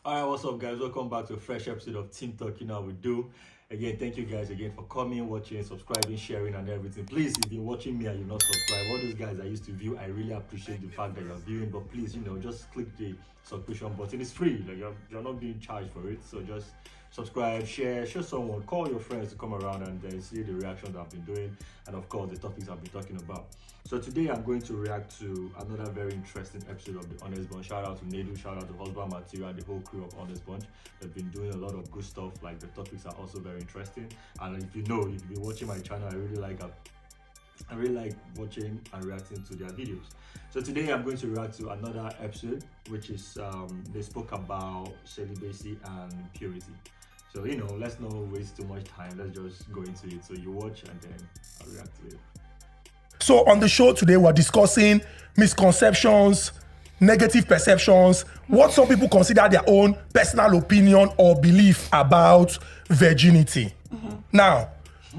All right, what's up, guys? Welcome back to a fresh episode of Team Talk. You know how we do. Again, thank you guys again for coming, watching, subscribing, sharing, and everything. Please, if you're watching me and you're not subscribed, all those guys I used to view, I really appreciate the fact that you're viewing. But please, just click the subscription button. It's free. Like you're not being charged for it. So just subscribe, share, show someone, call your friends to come around and see the reactions I've been doing, and of course the topics I've been talking about. So today I'm going to react to another very interesting episode of the Honest Bunch. Shout out to Nedu, shout out to Husband Material, and the whole crew of Honest Bunch. They've been doing a lot of good stuff. Like the topics are also very interesting. And if you've been watching my channel, I really like watching and reacting to their videos. So today I'm going to react to another episode, which is they spoke about celibacy and purity. So let's not waste too much time. Let's just go into it. So you watch and then I'll react to it. So on the show today, we're discussing misconceptions, negative perceptions, what some people consider their own personal opinion or belief about virginity. Now,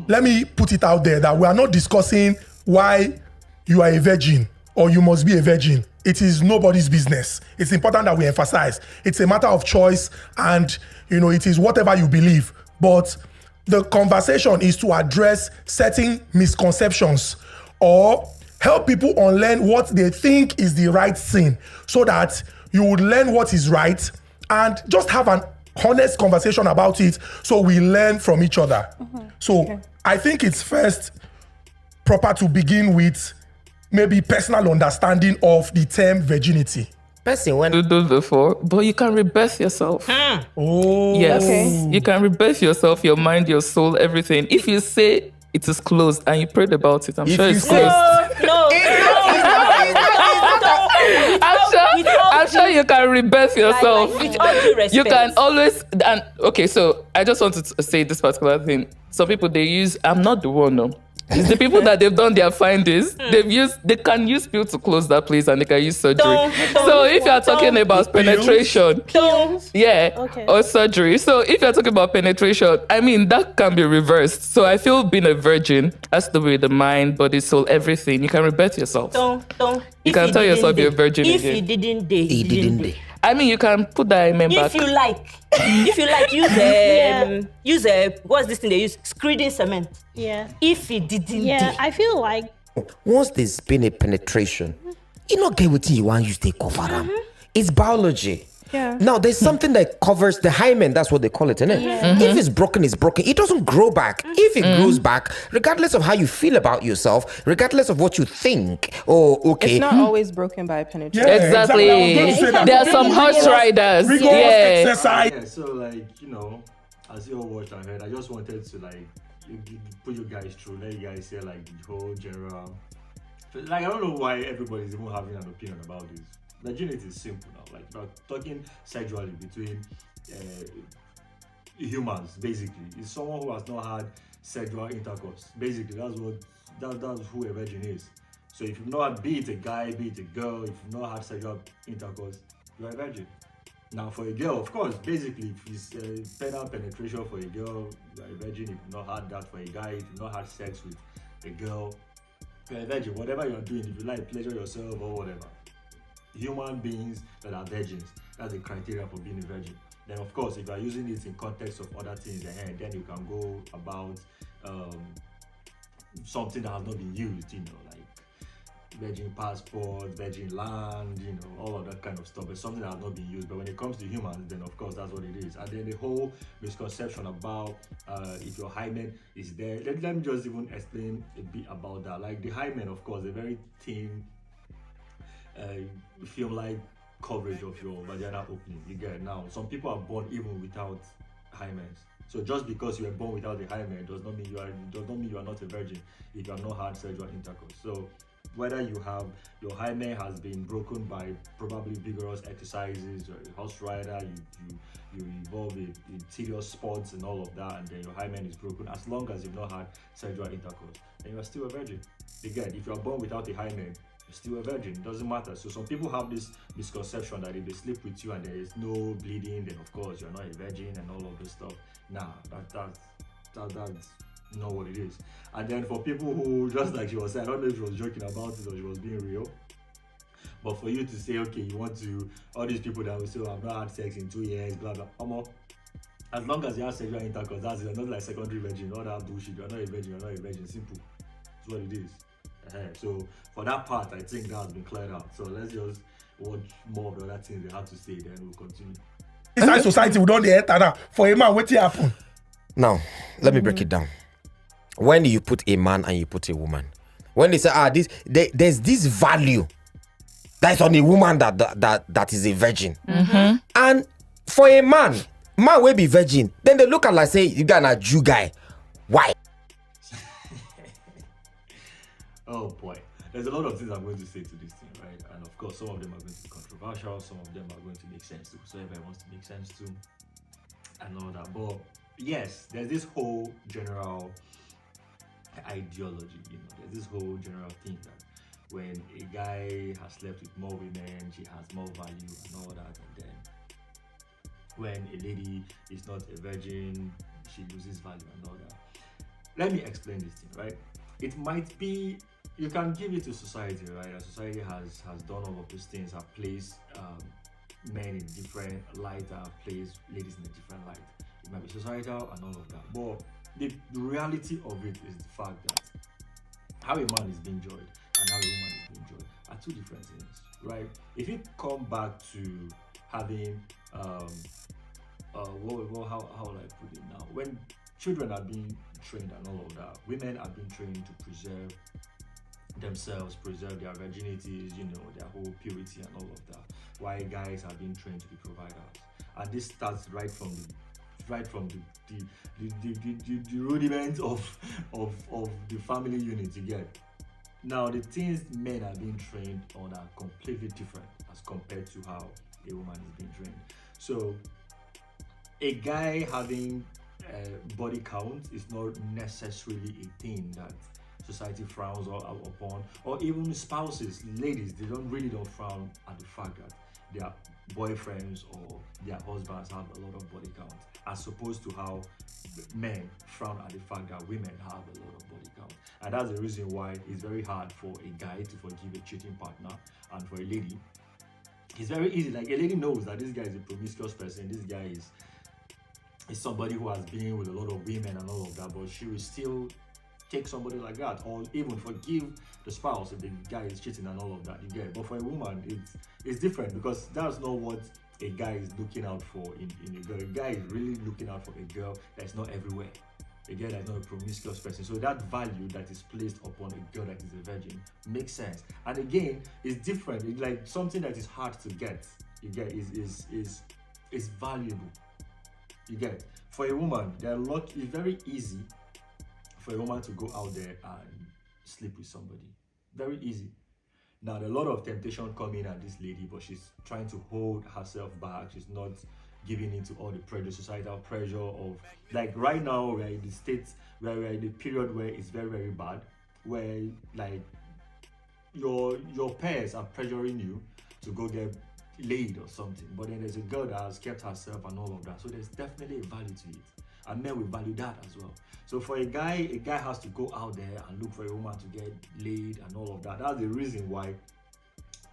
let me put it out there that we are not discussing why you are a virgin or you must be a virgin. It is nobody's business. It's important that we emphasize. It's a matter of choice and, it is whatever you believe. But the conversation is to address certain misconceptions or help people unlearn what they think is the right thing so that you would learn what is right and just have an honest conversation about it so we learn from each other. I think it's first proper to begin with maybe personal understanding of the term virginity. Person when do those before, but you can rebirth yourself. Oh, yes, you can rebirth yourself, your mind, your soul, everything. If you say it is closed and you prayed about it, I'm sure it's closed. No, I'm sure you can rebirth yourself. with all due respect. You can always okay. So I just wanted to say this particular thing. Some people they use. I'm not the one, no. It's the people that they've done their findings. They can use pills to close that place and they can use surgery. So if you're talking about penetration, or surgery. So if you're talking about penetration, I mean that can be reversed. So I feel being a virgin has to be with the mind, body, soul, everything. You can rebirth yourself. You can tell yourself you're a virgin if again. he didn't date, he didn't date. I mean, you can put that amen back. If you like, use what's this thing they use? Screeding cement. Yeah. If he didn't date. I feel like once there's been a penetration, you not get what you want, you stay cover them. It's biology. Yeah. Now there's something that covers the hymen, that's what they call it, isn't it? If it's broken, it's broken. It doesn't grow back. If it grows back, regardless of how you feel about yourself, regardless of what you think, it's not always broken by penetration. Yeah, Exactly. There are some horse riders. Exercise. Yeah, so as you all watched and heard, I just wanted to put you guys through, let you guys say the whole general. I don't know why everybody's even having an opinion about this. Virginity is simple now. We're talking sexually between humans. Basically, it's someone who has not had sexual intercourse. Basically, that's who a virgin is. So if you've not had, be it a guy, be it a girl, if you've not had sexual intercourse, you're a virgin. Now for a girl, of course, basically, if it's penile penetration for a girl, you're a virgin. If you've not had that for a guy, if you've not had sex with a girl, you're a virgin. Whatever you're doing, if you pleasure yourself or whatever. Human beings that are virgins, that's the criteria for being a virgin. Then of course, if you are using it in context of other things, then you can go about something that has not been used, like virgin passport, virgin land, all of that kind of stuff. But something that has not been used. But when it comes to humans, then of course that's what it is. And then the whole misconception about if your hymen is there. Let me just even explain a bit about that. The hymen, of course, a very thin film-like coverage of your vaginal opening. You get it? Now, some people are born even without hymens. So just because you are born without a hymen does not mean you are not a virgin if you have not had sexual intercourse. So whether you have your hymen has been broken by probably vigorous exercises, or a horse rider, you involve in tedious sports and all of that, and then your hymen is broken, as long as you've not had sexual intercourse, then you are still a virgin. Again, if you are born without a hymen, you're still a virgin. It doesn't matter. So some people have this misconception that if they sleep with you and there is no bleeding, then of course you're not a virgin and all of this stuff. Nah, that's not what it is. And then for people who, just like she was saying, I don't know if she was joking about it or she was being real, But for you to say, okay, you want to, all these people that will say, oh, I've not had sex in 2 years, blah, blah, as long as you have sexual intercourse, that's it. You're not like secondary virgin, all that bullshit. You're not a virgin, simple. That's what it is. So for that part, I think that has been cleared out. So let's just watch more of the other things they have to say, then we'll continue. Inside society, we don't enter now. For a man, what happen? Now, let me break it down. When you put a man and you put a woman, when they say, there's this value that's on a woman that is a virgin. And for a man will be virgin, then they look at like, say, you got a Jew guy. Why? Oh boy, there's a lot of things I'm going to say to this thing, right? And of course, some of them are going to be controversial, some of them are going to make sense too. So everybody wants to make sense too, and all that. But yes, there's this whole general ideology, there's this whole general thing that when a guy has slept with more women, she has more value and all that, and then when a lady is not a virgin, she loses value and all that. Let me explain this thing, right? It might be, you can give it to society, right? And society has done all of these things, have placed men in different light, have placed ladies in a different light. It might be societal and all of that. But the reality of it is the fact that how a man is being judged and how a woman is being judged are two different things, right? If you come back to having how will I put it now? When children are being trained and all of that, women are being trained to preserve themselves, preserve their virginities, their whole purity and all of that. While guys are being trained to be providers, and this starts right from the rudiment of the family unit you get. Now the things men are being trained on are completely different as compared to how a woman is being trained. So a guy having body count is not necessarily a thing that society frowns upon, or even spouses, ladies, they don't frown at the fact that their boyfriends or their husbands have a lot of body count, as opposed to how men frown at the fact that women have a lot of body count. And that's the reason why it's very hard for a guy to forgive a cheating partner, and for a lady it's very easy. Like, a lady knows that this guy is a promiscuous person, this guy is somebody who has been with a lot of women and all of that, but she will still take somebody like that, or even forgive the spouse if the guy is cheating and all of that, you get it. But for a woman, it's different, because that's not what a guy is looking out for in a girl. A guy is really looking out for a girl that's not everywhere, a girl that's not a promiscuous person. So that value that is placed upon a girl that is a virgin makes sense. And again, it's different. It's like something that is hard to get, you get, is valuable. You get, for a woman, it's very easy for a woman to go out there and sleep with somebody. Very easy. Now, there are a lot of temptation coming at this lady, but she's trying to hold herself back. She's not giving into all the pressure, societal pressure of, like, right now we're in the states where we're in the period where it's very, very bad, where like your peers are pressuring you to go get laid or something, but then there's a girl that has kept herself and all of that, so there's definitely a value to it, and men will value that as well. So for a guy has to go out there and look for a woman to get laid and all of that. That's the reason why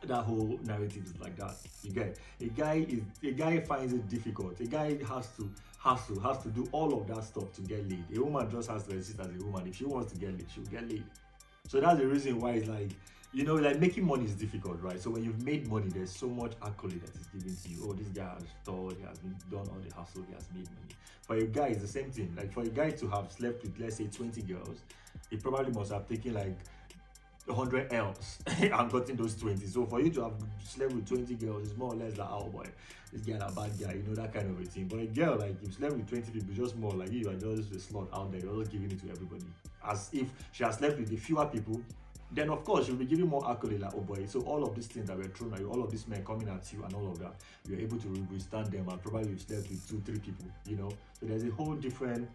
that whole narrative is like that. You get, a guy finds it difficult. A guy has to do all of that stuff to get laid. A woman just has to exist as a woman. If she wants to get laid, she'll get laid. So that's the reason why it's like, like making money is difficult, right? So when you've made money, there's so much accolade that is given to you. Oh, this guy has thought, he has done all the hustle, he has made money. For a guy, it's the same thing. Like, for a guy to have slept with, let's say, 20 girls, he probably must have taken like 100 L's and gotten those 20. So for you to have slept with 20 girls, it's more or less like, oh boy, this guy is a bad guy, that kind of a thing. But a girl, like, if you slept with 20 people, just more like you are just a slut out there, you're just giving it to everybody. As if she has slept with the fewer people, then of course you'll be giving more accolade, like, oh boy, so all of these things that were thrown at you, all of these men coming at you and all of that, you're able to withstand them, and probably you've slept with 2-3 people, So there's a whole different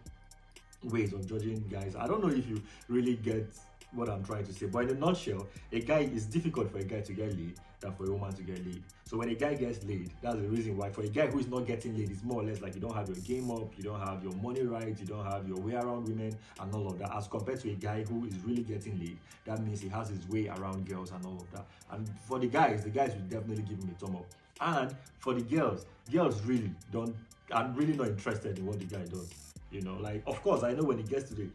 ways of judging guys. I don't know if you really get what I'm trying to say. But in a nutshell, it's difficult for a guy to get laid than for a woman to get laid. So when a guy gets laid, that's the reason why. For a guy who is not getting laid, it's more or less like you don't have your game up, you don't have your money right, you don't have your way around women and all of that. As compared to a guy who is really getting laid, that means he has his way around girls and all of that. And for the guys will definitely give him a thumb up. And for the girls really don't. I'm really not interested in what the guy does. You know, like, of course, I know when it gets to the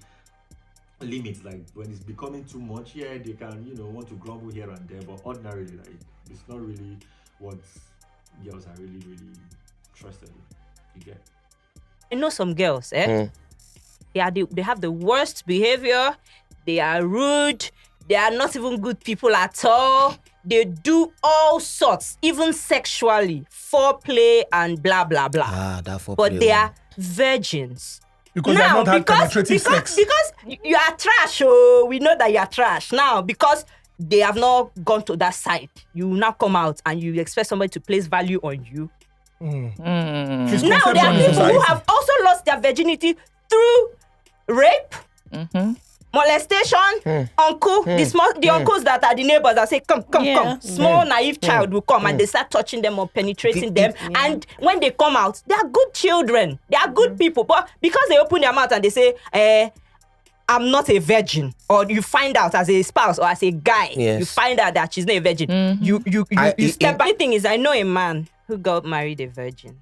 limits, like when it's becoming too much, yeah, they can, want to grumble here and there, but ordinarily, like, it's not really what girls are really, really interested in. You get? I know some girls, they have the worst behavior, they are rude, they are not even good people at all. They do all sorts, even sexually, foreplay and blah, blah, blah. That foreplay. But they are virgins. Because they have not had penetrative sex. Because you are trash, oh, we know that you are trash. Now, because they have not gone to that side, you now come out and you expect somebody to place value on you. Now, there are people who have also lost their virginity through rape, molestation, uncle, the uncles that are the neighbors that say, come. Small, naive child will come and they start touching them or penetrating them. And when they come out, they are good children. They are good people. But because they open their mouth and they say, I'm not a virgin, or you find out as a spouse or as a guy, you find out that she's not a virgin, you step back. The thing is, I know a man who got married a virgin.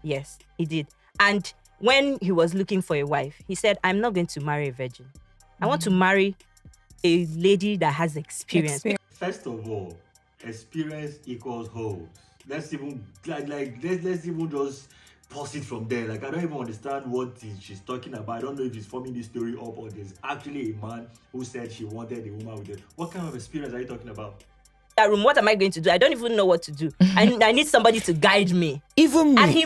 Yes, he did. And when he was looking for a wife, he said, I'm not going to marry a virgin. I want to marry a lady that has experience. First of all, experience equals hoes. Let's even let's even just pause it from there. Like, I don't even understand what she's talking about. I don't know if she's forming this story up or there's actually a man who said she wanted a woman with it. What kind of experience are you talking about? That room, what am I going to do? I don't even know what to do. I need somebody to guide me. Even me. And he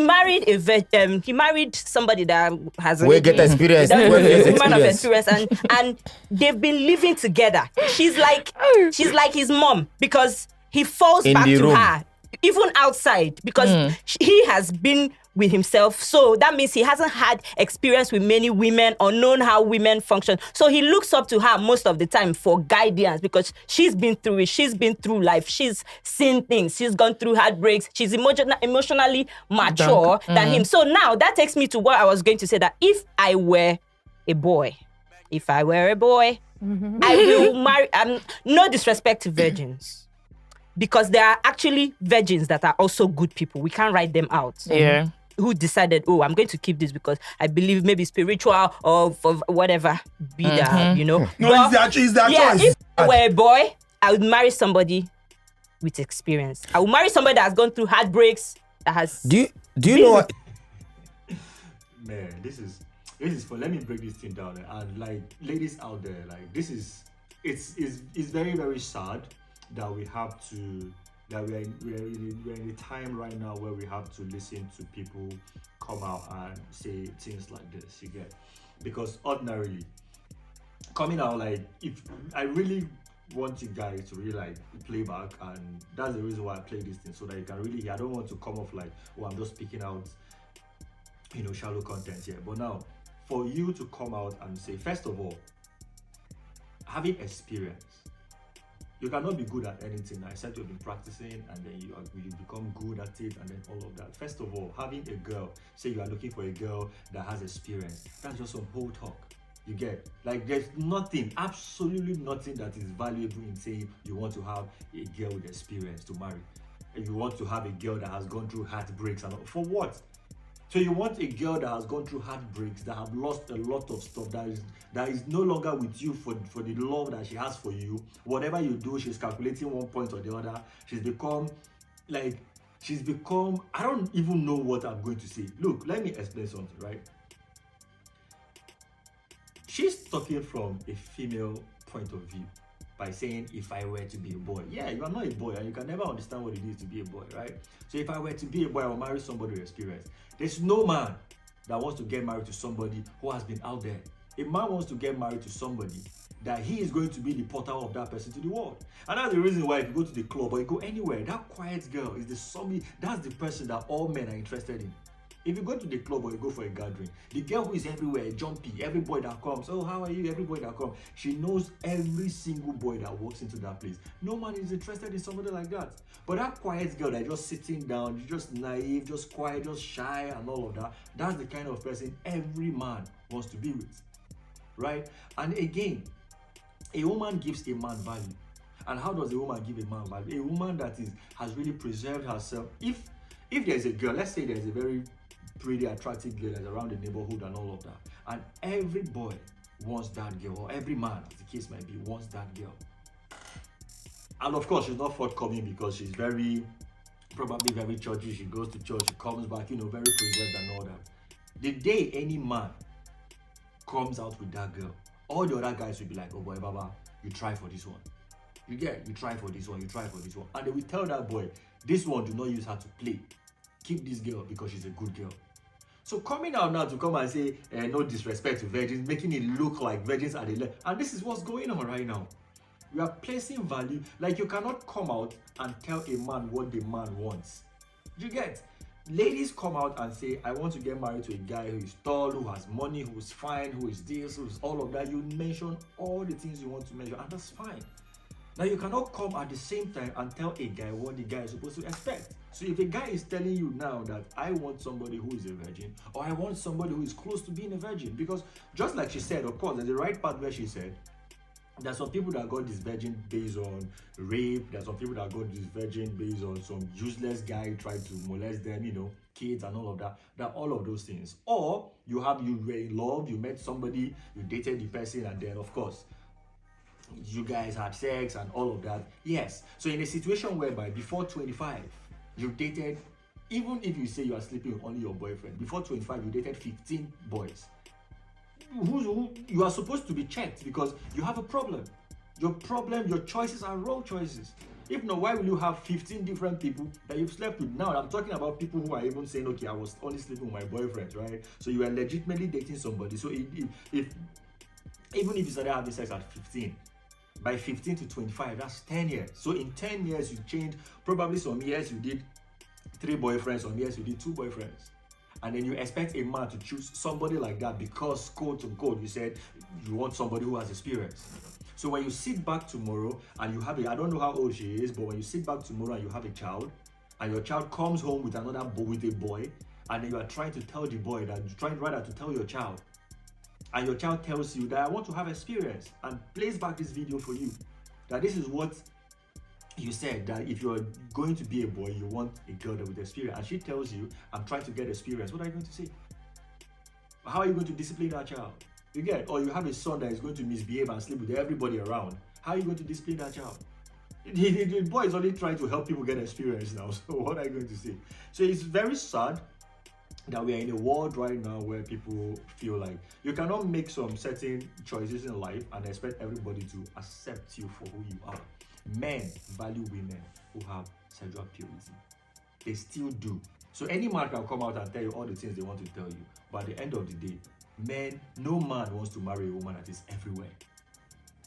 married somebody that has we get experience. A woman of experience, and they've been living together. She's like his mom because he falls back to her even outside because he has been with himself. So that means he hasn't had experience with many women or known how women function. So he looks up to her most of the time for guidance because she's been through it. She's been through life. She's seen things. She's gone through heartbreaks. She's emotionally mature than him. So now that takes me to what I was going to say, that if I were a boy, I will marry, no disrespect to virgins, because there are actually virgins that are also good people. We can't write them out. Yeah. Who decided, I'm going to keep this because I believe maybe spiritual or for whatever be that, No, it's their choice. If I were a boy, I would marry somebody with experience. I would marry somebody that has gone through heartbreaks, that has... Do you know what? Man, this is for, let me break this thing down. And like, ladies out there, like, it's very, very sad that we have to... that we're in a time right now where we have to listen to people come out and say things like this, you get? Because ordinarily, coming out, like, if I really want you guys to really like play back, and that's the reason why I play this thing, so that you can really hear. I don't want to come off like, I'm just speaking out, shallow content here. But now, for you to come out and say, first of all, having experience. You cannot be good at anything except you've been practicing, and then you become good at it, and then all of that. First of all, having a girl, say you are looking for a girl that has experience, that's just some whole talk. You get? Like, there's nothing, absolutely nothing that is valuable in saying you want to have a girl with experience to marry. And you want to have a girl that has gone through heartbreaks and all. For what? So you want a girl that has gone through heartbreaks, that have lost a lot of stuff, that is no longer with you for the love that she has for you. Whatever you do, she's calculating one point or the other. She's become, I don't even know what I'm going to say. Look, let me explain something, right? She's talking from a female point of view by saying, if I were to be a boy. Yeah, you are not a boy and you can never understand what it is to be a boy, right? So if I were to be a boy, I will marry somebody with experience. There's no man that wants to get married to somebody who has been out there. A man wants to get married to somebody that he is going to be the portal of that person to the world. And that's the reason why if you go to the club or you go anywhere, that quiet girl is that's the person that all men are interested in. If you go to the club or you go for a gathering, the girl who is everywhere, jumpy, every boy that comes, oh, how are you? Every boy that comes, she knows every single boy that walks into that place. No man is interested in somebody like that. But that quiet girl that just sitting down, just naive, just quiet, just shy and all of that, that's the kind of person every man wants to be with, right? And again, a woman gives a man value. And how does a woman give a man value? A woman that has really preserved herself. If there's a girl, let's say there's a very pretty attractive girl that's around the neighborhood and all of that, and every boy wants that girl, or every man, as the case might be, wants that girl. And of course, she's not forthcoming because she's probably very churchy. She goes to church, she comes back, very preserved and all that. The day any man comes out with that girl, all the other guys will be like, oh boy, Baba, you try for this one. You try for this one, you try for this one. And they will tell that boy, this one, do not use her to play. Keep this girl because she's a good girl. So coming out now to come and say, no disrespect to virgins, making it look like virgins are the left. And this is what's going on right now. We are placing value, like you cannot come out and tell a man what the man wants. You get? Ladies come out and say, I want to get married to a guy who is tall, who has money, who is fine, who is this, who is all of that. You mention all the things you want to mention, and that's fine. Now you cannot come at the same time and tell a guy what the guy is supposed to expect. So if a guy is telling you now that I want somebody who is a virgin, or I want somebody who is close to being a virgin, because just like she said, of course, there's the right part where she said, there's some people that got this virgin based on rape, there's some people that got this virgin based on some useless guy who tried to molest them, kids and all of that all of those things. Or you were in love, you met somebody, you dated the person, and then of course, you guys had sex and all of that. Yes. So in a situation whereby before 25, you dated, even if you say you are sleeping with only your boyfriend, before 25, you dated 15 boys. Who you are supposed to be checked because you have a problem. Your choices are wrong choices. If not, why will you have 15 different people that you've slept with? Now, I'm talking about people who are even saying, okay, I was only sleeping with my boyfriend, right? So you are legitimately dating somebody. So even if you started having sex at 15, by 15 to 25, that's 10 years. So in 10 years, you changed. Probably some years you did 3 boyfriends, some years you did 2 boyfriends. And then you expect a man to choose somebody like that because, quote unquote, you said you want somebody who has experience. So when you sit back tomorrow and you have I don't know how old she is, but when you sit back tomorrow and you have a child, and your child comes home with a boy, and then you are trying to tell the boy that, you're trying rather to tell your child, and your child tells you that I want to have experience and plays back this video for you, that this is what you said, that if you're going to be a boy, you want a girl with experience, and she tells you, I'm trying to get experience, what are you going to say? How are you going to discipline that child? You get? Or you have a son that is going to misbehave and sleep with everybody around. How are you going to discipline that child? The boy is only trying to help people get experience now, so what are you going to say? So it's very sad that we are in a world right now where people feel like you cannot make some certain choices in life and expect everybody to accept you for who you are. Men value women who have sexual purity. They still do. So any man can come out and tell you all the things they want to tell you, but at the end of the day, no man wants to marry a woman that is everywhere.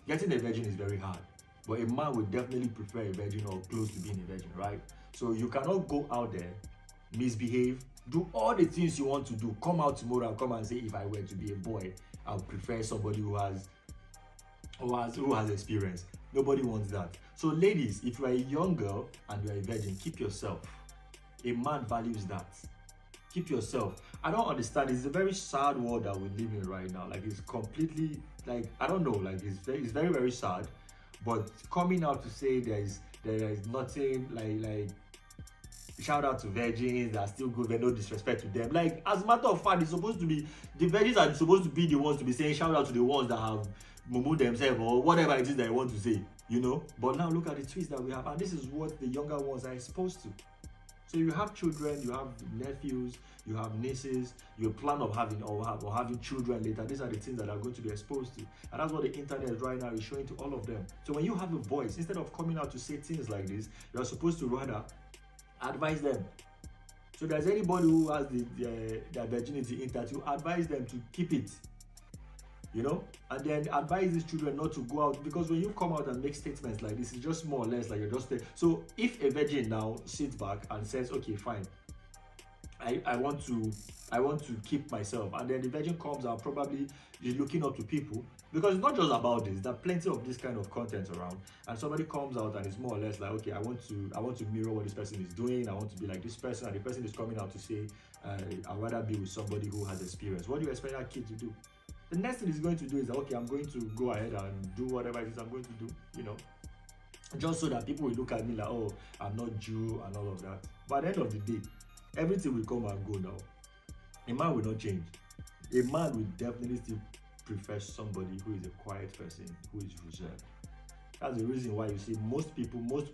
Getting a virgin is very hard, but a man would definitely prefer a virgin or close to being a virgin, right? So you cannot go out there, misbehave, do all the things you want to do, come out tomorrow and come and say, if I were to be a boy, I would prefer somebody who has experience. Nobody wants that. So ladies, if you are a young girl and you are a virgin, keep yourself. A man values that. Keep yourself. I don't understand. It's a very sad world that we live in right now. Like, it's completely, like, I don't know, like, it's very, very sad. But coming out to say there is nothing like shout out to virgins that are still good, there's no disrespect to them. Like, as a matter of fact, it's supposed to be, the virgins are supposed to be the ones to be saying shout out to the ones that have mumu themselves or whatever it is that I want to say, But now look at the twist that we have, and this is what the younger ones are exposed to. So you have children, you have nephews, you have nieces, you plan of having having children later. These are the things that are going to be exposed to. And that's what the internet right now is showing to all of them. So when you have a voice, instead of coming out to say things like this, you're supposed to rather advise them. So there's anybody who has their virginity intact, you advise them to keep it. And then advise these children not to go out, because when you come out and make statements like this, it's just more or less like you're just so if a virgin now sits back and says, okay, fine, I want to keep myself, and then the virgin comes out, probably is looking up to people, because it's not just about this. There are plenty of this kind of content around, and somebody comes out and it's more or less like, okay, I want to mirror what this person is doing. I want to be like this person, and the person is coming out to say, I'd rather be with somebody who has experience. What do you expect that kid to do? The next thing he's going to do is that, okay, I'm going to go ahead and do whatever it is I'm going to do, just so that people will look at me like, oh, I'm not Jew and all of that. But at the end of the day, everything will come and go now. A man will not change. A man will definitely still prefer somebody who is a quiet person, who is reserved. That's the reason why you see most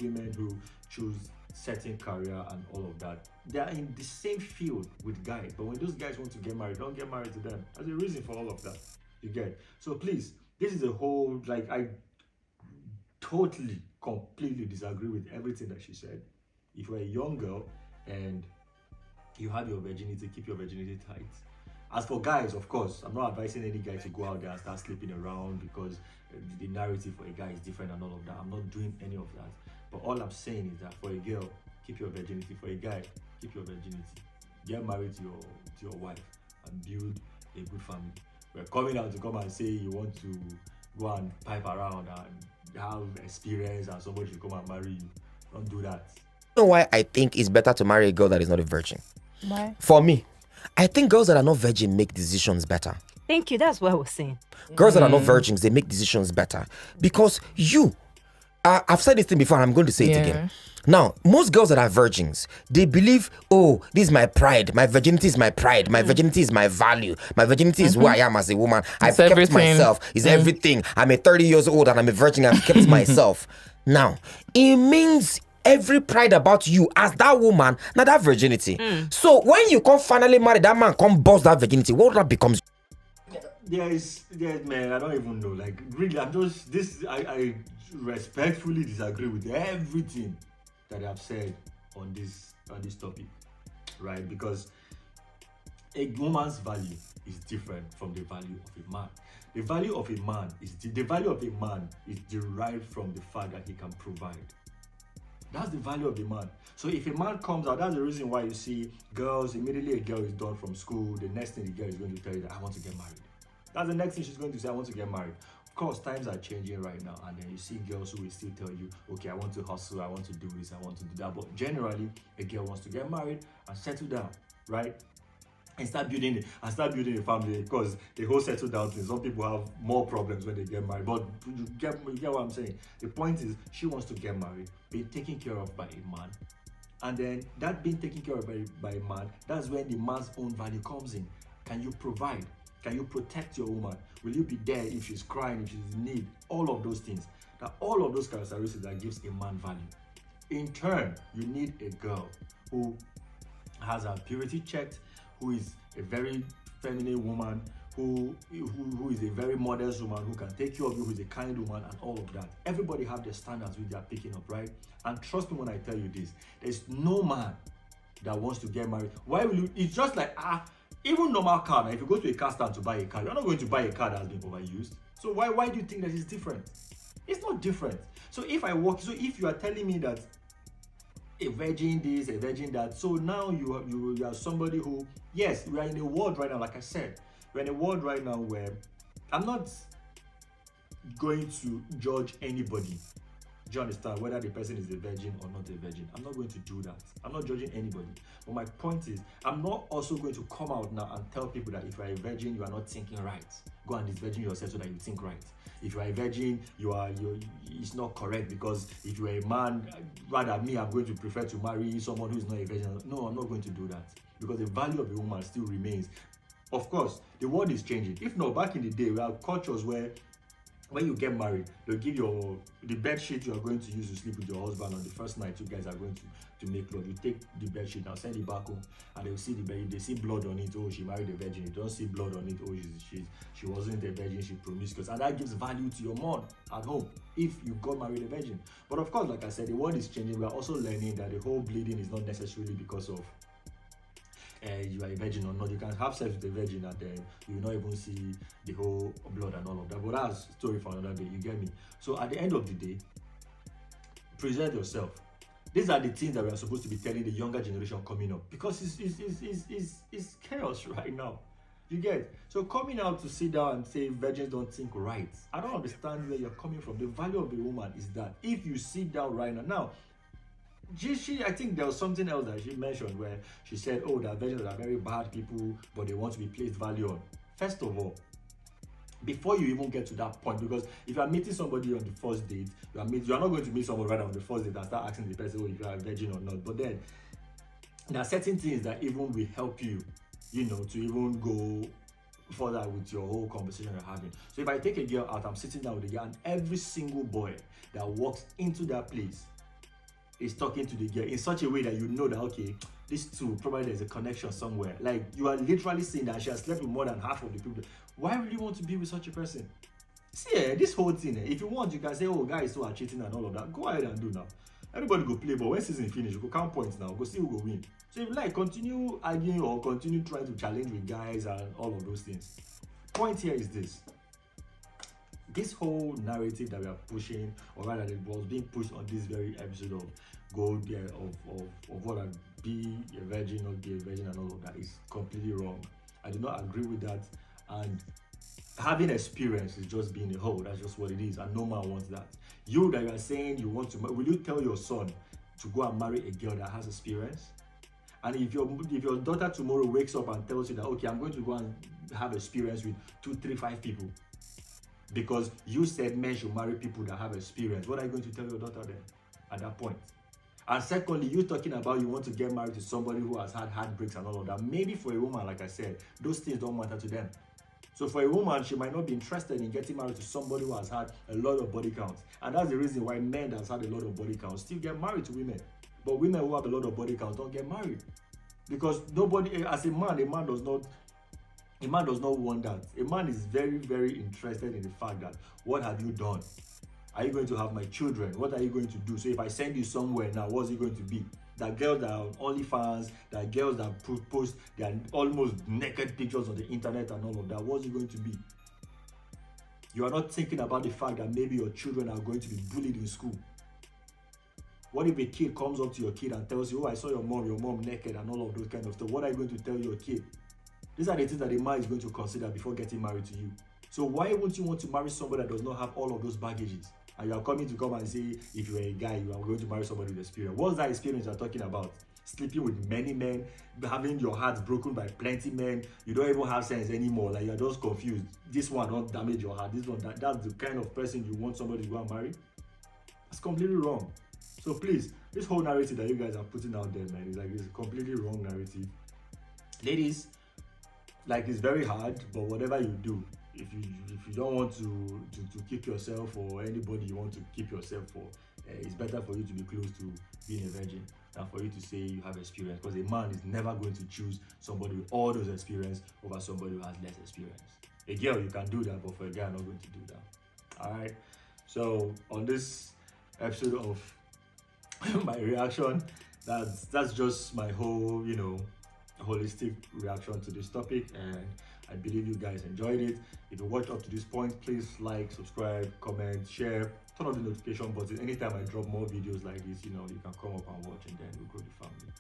women who choose certain career and all of that, they are in the same field with guys. But when those guys want to get married, don't get married to them. That's the reason for all of that. You get? So please, this is a whole, like, I totally, completely disagree with everything that she said. If you're a young girl and you have your virginity, keep your virginity tight. As for guys, of course, I'm not advising any guy to go out there and start sleeping around, because the narrative for a guy is different and all of that. I'm not doing any of that. But all I'm saying is that for a girl, keep your virginity. For a guy, keep your virginity. Get married to your wife and build a good family. We're coming out to come and say you want to go and pipe around and have experience and somebody should come and marry you. Don't do that. You know why I think it's better to marry a girl that is not a virgin? Why? For me, I think girls that are not virgin make decisions better. Thank you. That's what I was saying. Girls that are not virgins, they make decisions better. Because I've said this thing before, and I'm going to say it again. Now, most girls that are virgins, they believe, oh, this is my pride. My virginity is my pride. My virginity is my value. My virginity is who I am as a woman. I've kept everything. myself. It's everything. I'm a 30 years old and I'm a virgin. I've kept myself. Now, it means every pride about you as that woman, not that virginity. So when you come finally marry, that man come bust that virginity, what that becomes? There's man, I don't even know. Like, really, I respectfully disagree with everything that I've said on this topic, right? Because a woman's value is different from the value of a man. The value of a man is derived from the fact that he can provide. That's the value of the man. So if a man comes out, that's the reason why you see girls, immediately a girl is done from school, the next thing the girl is going to tell you that I want to get married. That's the next thing she's going to say, I want to get married. Of course, times are changing right now, and then you see girls who will still tell you, okay, I want to hustle, I want to do this, I want to do that. But generally, a girl wants to get married and settle down, right? And start building a family, because the whole settle down thing, some people have more problems when they get married. But you get what I'm saying. The point is, she wants to get married, be taken care of by a man. And then that being taken care of by a man, that's when the man's own value comes in. Can you provide? Can you protect your woman? Will you be there if she's crying, if she's in need? All of those things. Now, all of those characteristics that gives a man value. In turn, you need a girl who has her purity checked, who is a very feminine woman, who is a very modest woman, who can take care of you, who is a kind woman, and all of that. Everybody have their standards which they are picking up, right? And trust me when I tell you this, there's no man that wants to get married. Why will you? It's just like, even normal car, now, if you go to a car stand to buy a car, you're not going to buy a car that has been overused. So why do you think that it's different? It's not different. So if you are telling me that a virgin this, a virgin that, so now you are somebody who, yes, we are in a world right now, like I said, we're in a world right now where I'm not going to judge anybody. Do you understand? Whether the person is a virgin or not a virgin. I'm not going to do that. I'm not judging anybody. But my point is, I'm not also going to come out now and tell people that if you are a virgin, you are not thinking right. Go and disvirgin yourself so that you think right. If you are a virgin, it's not correct, because if you are a man, rather me, I'm going to prefer to marry someone who is not a virgin. No, I'm not going to do that, because the value of a woman still remains. Of course, the world is changing. If not, back in the day, we have cultures where when you get married, they'll give the bed sheet you are going to use to sleep with your husband on the first night you guys are going to make love. You take the bed sheet and send it back home, and they'll see the bed. They see blood on it. Oh, she married a virgin. You don't see blood on it. Oh, she wasn't a virgin. She promiscuous, and that gives value to your mom at home if you got married a virgin. But of course, like I said, the world is changing. We are also learning that the whole bleeding is not necessarily because of you are a virgin or not. You can have sex with a virgin and then you will not even see the whole blood and all of that. But that's a story for another day, you get me? So at the end of the day, preserve yourself. These are the things that we are supposed to be telling the younger generation coming up, because it's chaos right now. You get? So coming out to sit down and say virgins don't think right, I don't understand where you're coming from. The value of a woman is that if you sit down right now, I think there was something else that she mentioned where she said, oh, that virgins are very bad people, but they want to be placed value on. First of all, before you even get to that point, because if you are meeting somebody on the first date, you are not going to meet someone right on the first date and start asking the person, oh, if you are a virgin or not. But then there are certain things that even will help you, you know, to even go further with your whole conversation you're having. So if I take a girl out, I'm sitting down with a girl, and every single boy that walks into that place is talking to the girl in such a way that you know that, okay, these two, probably there's a connection somewhere. Like, you are literally seeing that she has slept with more than half of the people. Why would you want to be with such a person? See, this whole thing, if you want, you can say, oh, guys who are cheating and all of that. Go ahead and do now. Everybody go play, but when season finish, you go count points now. Go see who go win. So if you like, continue arguing or continue trying to challenge with guys and all of those things. Point here is this. This whole narrative that we are pushing, or rather it was being pushed on this very episode of Gold, of what I'd be a virgin, not be a virgin and all of that, is completely wrong. I do not agree with that. And having experience is just being a hoe. That's just what it is, and no man wants that. You that you are saying you want to, will you tell your son to go and marry a girl that has experience? And if your daughter tomorrow wakes up and tells you that, okay, I'm going to go and have experience with 2, 3, 5 people, because you said men should marry people that have experience, what are you going to tell your daughter then at that point? And secondly, you talking about you want to get married to somebody who has had heartbreaks and all of that. Maybe for a woman, like I said, those things don't matter to them. So for a woman, she might not be interested in getting married to somebody who has had a lot of body counts. And that's the reason why men that has had a lot of body counts still get married to women. But women who have a lot of body counts don't get married. Because nobody, as a man does not want that. A man is very, very interested in the fact that, what have you done? Are you going to have my children? What are you going to do? So if I send you somewhere now, what's it going to be? That girls that are on OnlyFans, that girls that post their almost naked pictures on the internet and all of that, what's it going to be? You are not thinking about the fact that maybe your children are going to be bullied in school. What if a kid comes up to your kid and tells you, oh, I saw your mom naked and all of those kind of stuff? What are you going to tell your kid? These are the things that a man is going to consider before getting married to you. So why won't you want to marry somebody that does not have all of those baggages? And you are coming to come and say, if you're a guy, you are going to marry somebody with experience. What's that experience you're talking about? Sleeping with many men, having your heart broken by plenty men. You don't even have sense anymore. Like, you're just confused. This one don't damage your heart. This one, that's the kind of person you want somebody to go and marry? That's completely wrong. So please, this whole narrative that you guys are putting out there, man, it's a completely wrong narrative. Ladies, like, it's very hard, but whatever you do, if you don't want to keep yourself, or anybody you want to keep yourself for, it's better for you to be close to being a virgin than for you to say you have experience, because a man is never going to choose somebody with all those experience over somebody who has less experience. A girl, you can do that, but for a guy, I'm not going to do that. All right. So on this episode of my reaction, that's just my whole, holistic reaction to this topic, and I believe you guys enjoyed it. If you watched up to this point, please like, subscribe, comment, share, turn on the notification button. Anytime I drop more videos like this, you can come up and watch, and then we'll grow the family.